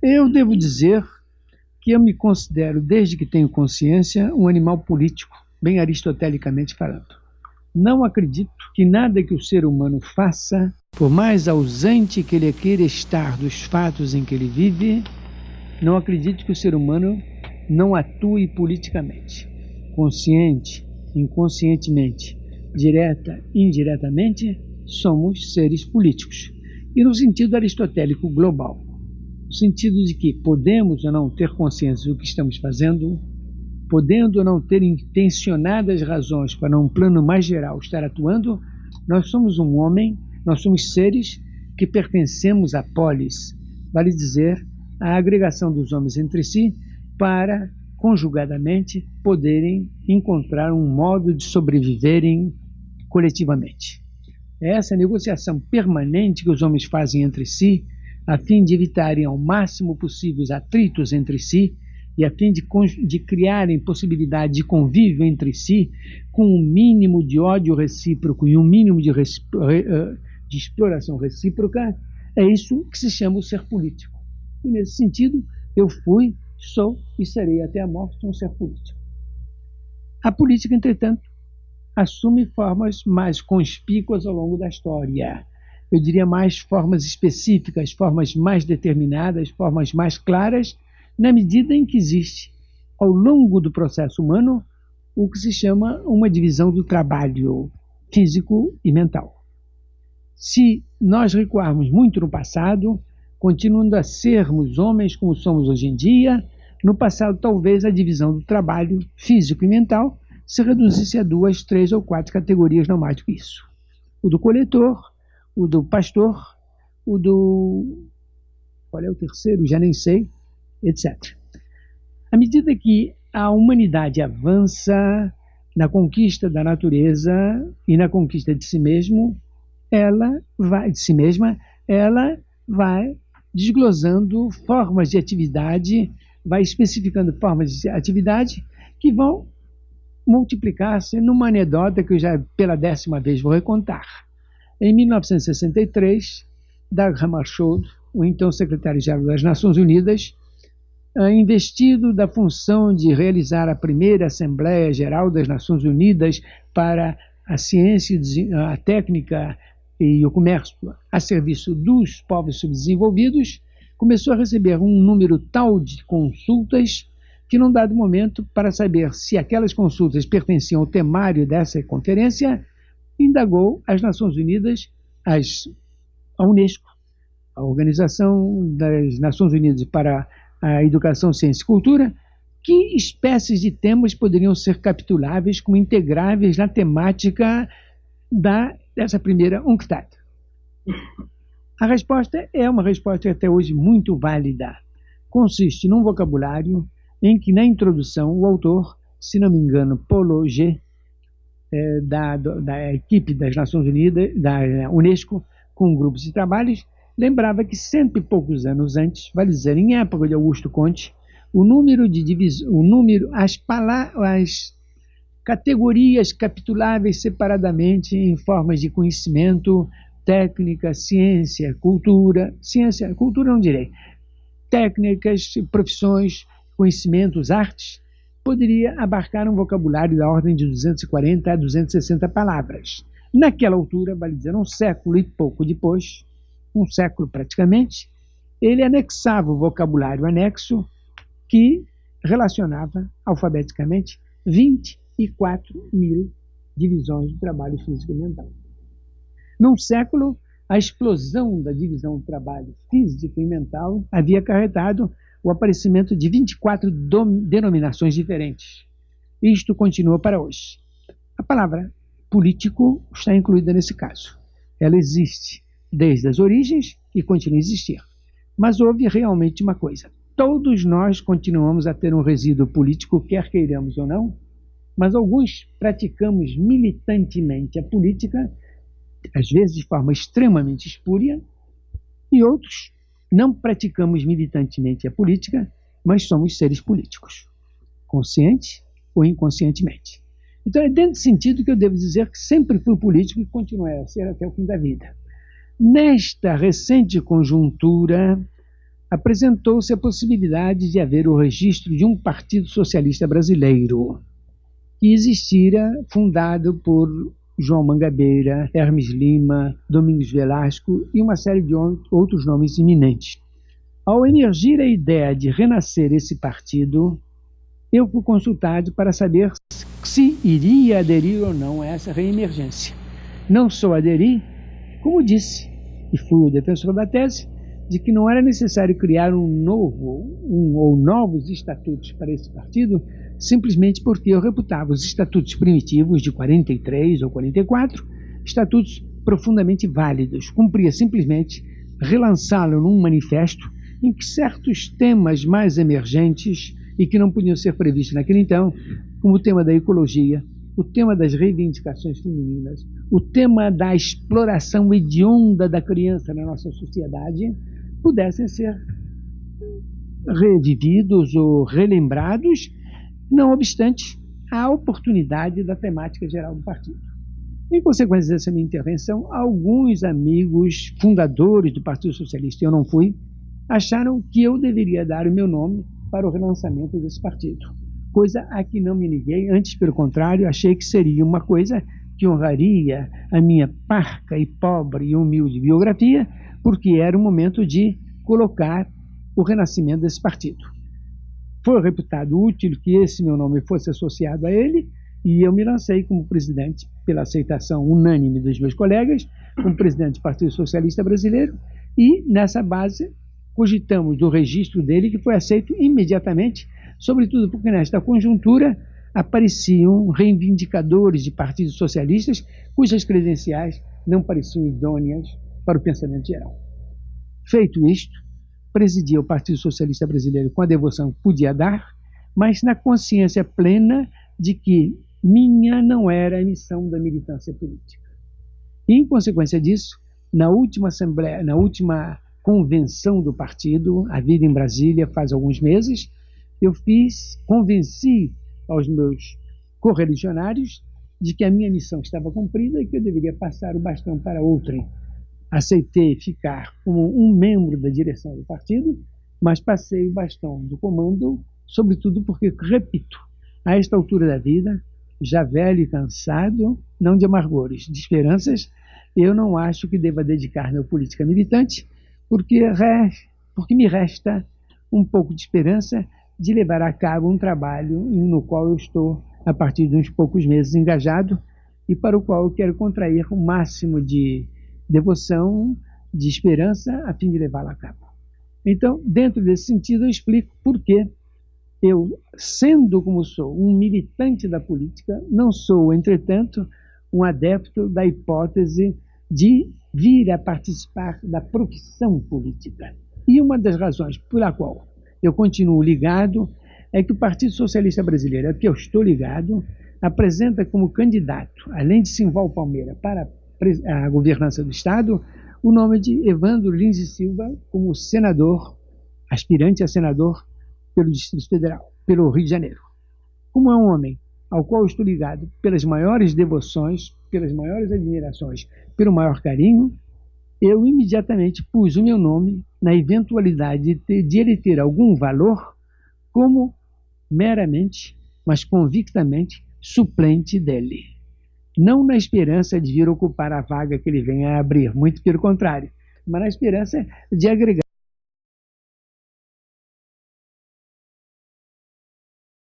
Eu devo dizer que eu me considero, desde que tenho consciência, um animal político, bem aristotelicamente falando. Não acredito que nada que o ser humano faça, por mais ausente que ele queira estar dos fatos em que ele vive, não acredito que o ser humano não atue politicamente. Consciente, inconscientemente, direta, indiretamente, somos seres políticos. E no sentido aristotélico global, no sentido de que podemos ou não ter consciência do que estamos fazendo, podendo ou não ter intencionadas razões para, num plano mais geral, estar atuando, nós somos um homem, nós somos seres que pertencemos à polis, vale dizer, à agregação dos homens entre si, para, conjugadamente, poderem encontrar um modo de sobreviverem coletivamente. É essa negociação permanente que os homens fazem entre si, a fim de evitarem ao máximo possível os atritos entre si e a fim de criarem possibilidade de convívio entre si com um mínimo de ódio recíproco e um mínimo de exploração recíproca, é isso que se chama o ser político. E nesse sentido, eu fui, sou e serei até a morte um ser político. A política, entretanto, assume formas mais conspícuas ao longo da história. Eu diria mais formas específicas, formas mais determinadas, formas mais claras, na medida em que existe, ao longo do processo humano, o que se chama uma divisão do trabalho físico e mental. Se nós recuarmos muito no passado, continuando a sermos homens como somos hoje em dia, no passado talvez a divisão do trabalho físico e mental se reduzisse a 2, 3 ou 4 categorias, não mais do que isso. O do coletor, o do pastor, o do... qual é o terceiro? Já nem sei, etc. À medida que a humanidade avança na conquista da natureza e na conquista de si mesma, ela vai desglosando formas de atividade, vai especificando formas de atividade que vão multiplicar-se numa anedota que eu já pela 10ª vez vou recontar. Em 1963, Dag Hammarskjöld, o então secretário-geral das Nações Unidas, investido da função de realizar a primeira Assembleia Geral das Nações Unidas para a ciência, a técnica e o comércio a serviço dos povos subdesenvolvidos, começou a receber um número tal de consultas que, num dado momento, para saber se aquelas consultas pertenciam ao temário dessa conferência, indagou as Nações Unidas, a Unesco, a Organização das Nações Unidas para a Educação, Ciência e Cultura, que espécies de temas poderiam ser capituláveis como integráveis na temática dessa primeira UNCTAD. A resposta é uma resposta até hoje muito válida. Consiste num vocabulário em que, na introdução, o autor, se não me engano, Paulo G., da equipe das Nações Unidas, da Unesco, com grupos de trabalhos, lembrava que 100 e poucos anos antes, vale dizer, em época de Augusto Comte, as categorias capituláveis separadamente em formas de conhecimento, técnica, ciência, cultura não direi, técnicas, profissões, conhecimentos, artes, poderia abarcar um vocabulário da ordem de 240 a 260 palavras. Naquela altura, vale dizer, um século e pouco depois, um século praticamente, ele anexava o vocabulário anexo que relacionava alfabeticamente 24.000 divisões de trabalho físico e mental. Num século, a explosão da divisão do trabalho físico e mental havia acarretado o aparecimento de 24 denominações diferentes. Isto continua para hoje. A palavra político está incluída nesse caso. Ela existe desde as origens e continua a existir. Mas houve realmente uma coisa. Todos nós continuamos a ter um resíduo político, quer queiramos ou não, mas alguns praticamos militantemente a política, às vezes de forma extremamente espúria, e outros não praticamos militantemente a política, mas somos seres políticos, consciente ou inconscientemente. Então é dentro desse sentido que eu devo dizer que sempre fui político e continuarei a ser até o fim da vida. Nesta recente conjuntura, apresentou-se a possibilidade de haver o registro de um Partido Socialista Brasileiro, que existira, fundado por João Mangabeira, Hermes Lima, Domingos Velasco e uma série de outros nomes eminentes. Ao emergir a ideia de renascer esse partido, eu fui consultado para saber se iria aderir ou não a essa reemergência. Não só aderi, como disse, e fui o defensor da tese, de que não era necessário criar ou novos estatutos para esse partido, simplesmente porque eu reputava os estatutos primitivos de 43 ou 44 estatutos profundamente válidos. Cumpria simplesmente relançá-lo num manifesto em que certos temas mais emergentes e que não podiam ser previstos naquele então, como o tema da ecologia, o tema das reivindicações femininas, o tema da exploração hedionda da criança na nossa sociedade, pudessem ser revividos ou relembrados, não obstante a oportunidade da temática geral do partido. Em consequência dessa minha intervenção, alguns amigos fundadores do Partido Socialista, eu não fui, acharam que eu deveria dar o meu nome para o relançamento desse partido, coisa a que não me neguei, antes, pelo contrário, achei que seria uma coisa que honraria a minha parca e pobre e humilde biografia, porque era o momento de colocar o renascimento desse partido. Foi reputado útil que esse meu nome fosse associado a ele, e eu me lancei como presidente, pela aceitação unânime dos meus colegas, como presidente do Partido Socialista Brasileiro, e nessa base cogitamos do registro dele, que foi aceito imediatamente, sobretudo porque nesta conjuntura apareciam reivindicadores de partidos socialistas cujas credenciais não pareciam idôneas para o pensamento geral. Feito isto, presidia o Partido Socialista Brasileiro com a devoção que podia dar, mas na consciência plena de que minha não era a missão da militância política. E, em consequência disso, na última assembleia, na última convenção do partido, havida em Brasília faz alguns meses, eu convenci aos meus correligionários de que a minha missão estava cumprida e que eu deveria passar o bastão para outrem. Aceitei ficar como um membro da direção do partido, mas passei o bastão do comando, sobretudo porque, repito, a esta altura da vida, já velho e cansado, não de amargores, de esperanças, eu não acho que deva dedicar-me à política militante, porque me resta um pouco de esperança de levar a cabo um trabalho no qual eu estou, a partir de uns poucos meses, engajado e para o qual eu quero contrair o máximo de devoção, de esperança, a fim de levá-lo a cabo. Então, dentro desse sentido, eu explico por que eu, sendo como sou um militante da política, não sou, entretanto, um adepto da hipótese de vir a participar da profissão política. E uma das razões pela qual eu continuo ligado é que o Partido Socialista Brasileiro, a que eu estou ligado, apresenta como candidato, além de Simval Palmeira, para a governança do Estado, o nome de Evandro Lins e Silva como senador, aspirante a senador pelo Distrito Federal, pelo Rio de Janeiro. Como é um homem ao qual eu estou ligado pelas maiores devoções, pelas maiores admirações, pelo maior carinho, eu imediatamente pus o meu nome na eventualidade de ele ter algum valor como meramente, mas convictamente, suplente dele. Não na esperança de vir ocupar a vaga que ele venha a abrir, muito pelo contrário, mas na esperança de agregar